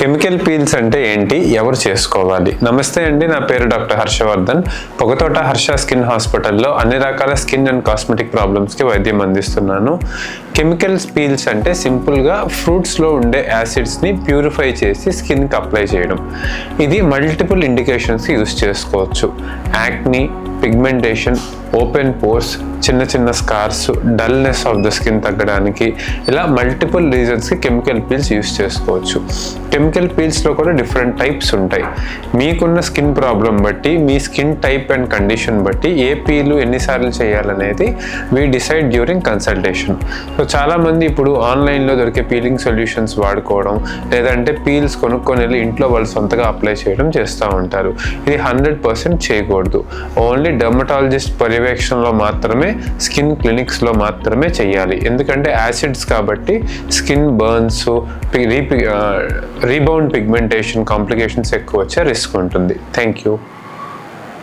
Chemical peels అంటే ఏంటి, ఎవరు చేసుకోవాలి? నమస్తే అండి, నా పేరు డాక్టర్ హర్షవర్ధన్. పొగతోట హర్ష స్కిన్ హాస్పిటల్లో అన్ని రకాల స్కిన్ అండ్ కాస్మెటిక్ ప్రాబ్లమ్స్కి వైద్యం అందిస్తున్నాను. కెమికల్ పీల్స్ అంటే సింపుల్గా ఫ్రూట్స్లో ఉండే యాసిడ్స్ని ప్యూరిఫై చేసి స్కిన్కి అప్లై చేయడం. ఇది మల్టిపుల్ ఇండికేషన్స్కి యూస్ చేసుకోవచ్చు. యాక్ని, పిగ్మెంటేషన్, ఓపెన్ పోర్స్, చిన్న చిన్న scars, dullness of the skin తగ్గడానికి, ఇలా మల్టిపుల్ రీజన్స్కి కెమికల్ పీల్స్ యూస్ చేసుకోవచ్చు. కెమికల్ పీల్స్లో కూడా డిఫరెంట్ టైప్స్ ఉంటాయి. మీకున్న స్కిన్ ప్రాబ్లం బట్టి, మీ స్కిన్ టైప్ అండ్ కండిషన్ బట్టి ఏ పీలు ఎన్నిసార్లు చేయాలనేది we decide during consultation. So చాలామంది ఇప్పుడు ఆన్లైన్లో దొరికే పీలింగ్ సొల్యూషన్స్ వాడుకోవడం, లేదంటే పీల్స్ కొనుక్కొని వెళ్ళి ఇంట్లో వాళ్ళు సొంతగా అప్లై చేయడం చేస్తూ ఉంటారు. ఇది 100% చేయకూడదు. ఓన్లీ డెర్మటాలజిస్ట్ పర్యవేక్షణలో మాత్రమే, స్కిన్ క్లినిక్స్లో మాత్రమే చేయాలి. ఎందుకంటే యాసిడ్స్ కాబట్టి skin burns, rebound pigmentation complications ఎక్కువ వచ్చే రిస్క్ ఉంటుంది. Thank you.